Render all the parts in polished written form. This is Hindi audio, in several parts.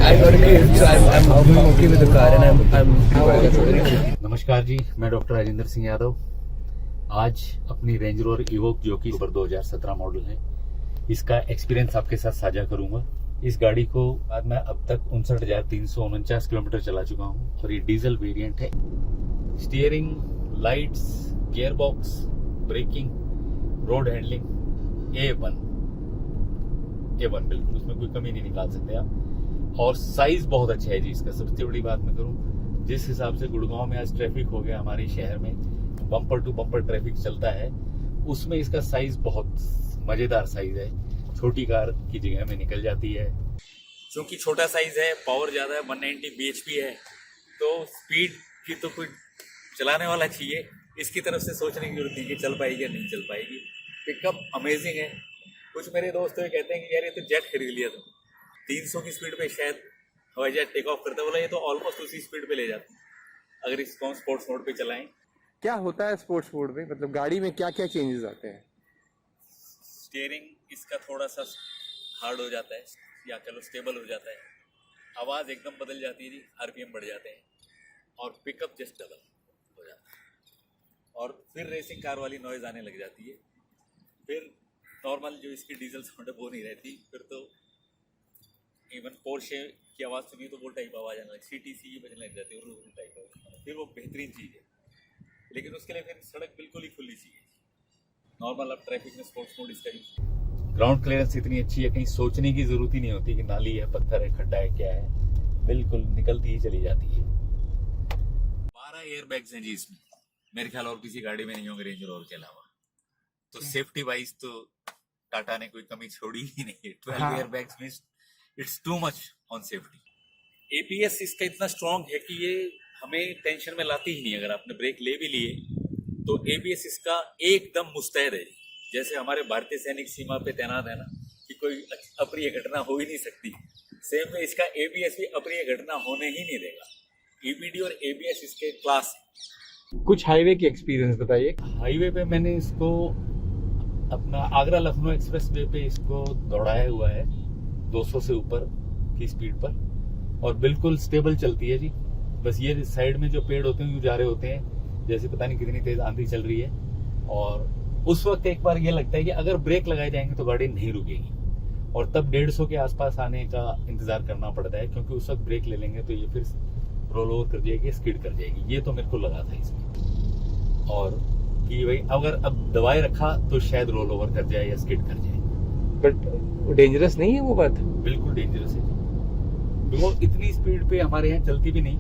I got a kid, so I'm okay with the car and I'm नमस्कार जी, मैं डॉक्टर राजेंद्र सिंह यादव। आज अपनी रेंज रोवर इवोक जो कि 2017 मॉडल है, इसका एक्सपीरियंस आपके साथ साझा करूंगा। इस गाड़ी को आज मैं अब तक 59,349 किलोमीटर चला चुका हूं और ये डीजल वेरिएंट है। Steering, lights, gear box, braking, road handling A1 बिल्कुल, उसमें कोई कमी नहीं निकाल सकते आप। और साइज बहुत अच्छा है जी इसका। सबसे बड़ी बात मैं करूं, जिस हिसाब से गुड़गांव में आज ट्रैफिक हो गया, हमारे शहर में बम्पर टू बम्पर ट्रैफिक चलता है, उसमें इसका साइज बहुत मजेदार साइज है। छोटी कार की जगह में निकल जाती है। क्योंकि छोटा साइज है, पावर ज्यादा है, 190 bhp है, तो स्पीड की तो कोई चलाने वाला चाहिए। इसकी तरफ से सोचने की जरूरत नहीं कि चल पाएगी या नहीं चल पाएगी। पिकअप अमेजिंग है। कुछ मेरे दोस्त तो कहते हैं कि यार ये तो जेट खरीद लिया तुम, 300 की स्पीड पे शायद हवाई जहाज टेक ऑफ करता। बोला ये तो ऑलमोस्ट उसी स्पीड पे ले जाता अगर इसको हम स्पोर्ट्स मोड पे चलाएं। क्या होता है स्पोर्ट्स मोड में, मतलब गाड़ी में क्या क्या चेंजेस आते हैं? स्टीयरिंग इसका थोड़ा सा हार्ड हो जाता है, या चलो स्टेबल हो जाता है। आवाज़ एकदम बदल जाती है जी, आरपीएम बढ़ जाते हैं, और पिकअप जस्ट डबल हो जाता है। और फिर रेसिंग कार वाली नॉइज आने लग जाती है। फिर नॉर्मल जो इसकी डीजल साउंड है वो नहीं रहती। फिर तो इवन पोर्शे की आवाज़ सुनिए तो वो टाइप आवाज़ आने लगी, CTC की बजने लग जाती है, वो टाइप। फिर वो बेहतरीन चीज़ है, लेकिन उसके लिए फिर सड़क बिल्कुल ही खुली चाहिए। नॉर्मल अब ट्रैफिक में स्पोर्ट्स मोड इसका यूज। ग्राउंड क्लियरेंस इतनी अच्छी है, कहीं सोचने की जरूरत ही नहीं होती कि नाली है, पत्थर है, खड्डा है, क्या है, बिल्कुल निकलती ही चली जाती है। 12 एयर बैग्स हैं जी इसमें, मेरे ख्याल और किसी गाड़ी में नहीं होंगे रेंज रोवर के अलावा। तो सेफ्टी वाइज तो टाटा ने कोई कमी छोड़ी ही नहीं है। 12 air bags means it's too much on safety. ABS इसका इतना स्ट्रांग है कि ये हमें टेंशन में लाती ही नहीं। अगर आपने ब्रेक ले भी लिए तो ABS इसका एकदम मुस्तैद है। जैसे हमारे भारतीय सैनिक सीमा पे तैनात है ना, कि कोई अप्रिय घटना हो ही नहीं सकती, सेम में इसका ABS भी अप्रिय घटना होने ही नहीं देगा। EBD और ABS इसके क्लास है। कुछ हाईवे की एक्सपीरियंस बताइए। हाईवे पे मैंने इसको अपना आगरा लखनऊ एक्सप्रेस वे पे इसको दौड़ाया हुआ है 200 से ऊपर की स्पीड पर, और बिल्कुल स्टेबल चलती है जी। बस ये साइड में जो पेड़ होते हैं, यूं जा रहे होते हैं जैसे पता नहीं कितनी तेज आंधी चल रही है, और उस वक्त एक बार ये लगता है कि अगर ब्रेक लगाए जाएंगे तो गाड़ी नहीं रुकेगी, और तब 150 के आसपास आने का इंतजार करना पड़ता है, क्योंकि उस वक्त ब्रेक ले लेंगे तो ये फिर रोल ओवर कर जाएगी, स्किड कर जाएगी। ये तो मेरे को लगा था इसमें, और कि भाई अगर अब दबाए रखा तो शायद रोल ओवर कर जाए या स्किड कर जाए। बट डेंजरस नहीं है वो बात? बिल्कुल डेंजरस है। वो इतनी स्पीड पे हमारे यहाँ चलती भी नहीं,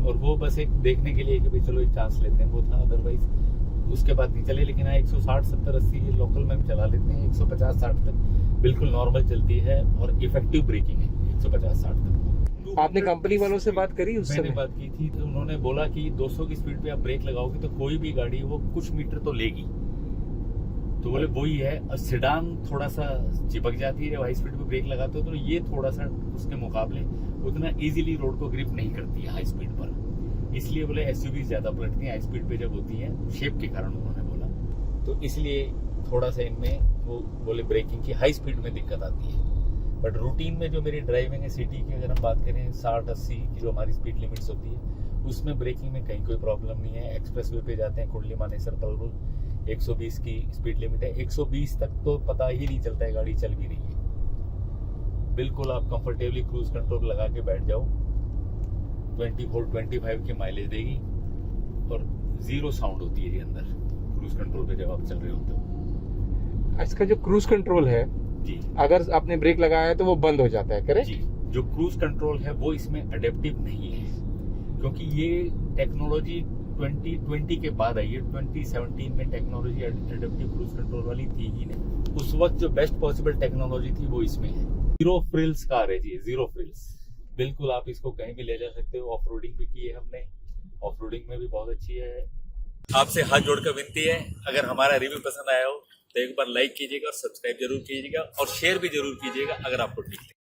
और वो बस एक देखने के लिए कि भाई चलो एक चांस लेते हैं, वो था। अदरवाइज उसके बाद नहीं चले। लेकिन हाँ 160, 70, 80 लोकल में चला लेते हैं। 150, 60 तक बिल्कुल नॉर्मल चलती है, और इफेक्टिव ब्रेकिंग है 150, 60 तक। आपने कंपनी वालों से बात करी उस मैंने समय? बात की थी, तो उन्होंने बोला कि 200 की स्पीड पे आप ब्रेक लगाओगे तो कोई भी गाड़ी वो कुछ मीटर तो लेगी। तो बोले वही है, सेडान थोड़ा सा चिपक जाती है जब हाई स्पीड पे ब्रेक लगाते हो, तो ये थोड़ा सा उसके मुकाबले उतना इजीली रोड को ग्रिप नहीं करती है हाई स्पीड पर। इसलिए बोले SUV ज्यादा पलटती है हाई स्पीड पे जब होती है, शेप के कारण उन्होंने बोला। तो इसलिए थोड़ा सा इनमें वो बोले ब्रेकिंग की हाई स्पीड में दिक्कत आती है। बट रूटीन में जो मेरी ड्राइविंग है सिटी की, अगर हम बात करें 60-80 की जो हमारी स्पीड लिमिट्स होती है, उसमें ब्रेकिंग में कहीं कोई प्रॉब्लम नहीं है। एक्सप्रेस वे पे जाते हैं, कुंडली मानेसर पलवल 120 की स्पीड लिमिट है। 120 तक तो पता ही नहीं चलता है गाड़ी चल भी रही है। बिल्कुल आप कंफर्टेबली क्रूज कंट्रोल लगा के बैठ जाओ, 24-25 की माइलेज देगी, और जीरो साउंड होती है जी अंदर क्रूज कंट्रोल पे जब आप चल रहे होते हो। इसका जो क्रूज कंट्रोल है जी, अगर आपने ब्रेक लगाया है तो वो बंद हो जाता है, करेक्ट? जी, जो क्रूज कंट्रोल है वो इसमें अडेप्टिव नहीं है, क्योंकि ये टेक्नोलॉजी 2020 के बाद आई है। 2017 में टेक्नोलॉजी अडेप्टिव क्रूज कंट्रोल वाली थी ही नहीं। उस वक्त जो बेस्ट पॉसिबल टेक्नोलॉजी थी वो इसमें है। जीरो फ्रिल्स कार है जी, जीरो फ्रिल्स। बिल्कुल आप इसको कहीं भी ले जा सकते हो। ऑफ रोडिंग भी की है हमने, ऑफ रोडिंग में भी बहुत अच्छी है। आपसे हाथ जोड़कर विनती है, अगर हमारा रिव्यू पसंद आया हो तो एक बार लाइक कीजिएगा, और सब्सक्राइब जरूर कीजिएगा, और शेयर भी जरूर कीजिएगा अगर आपको ठीक लगे।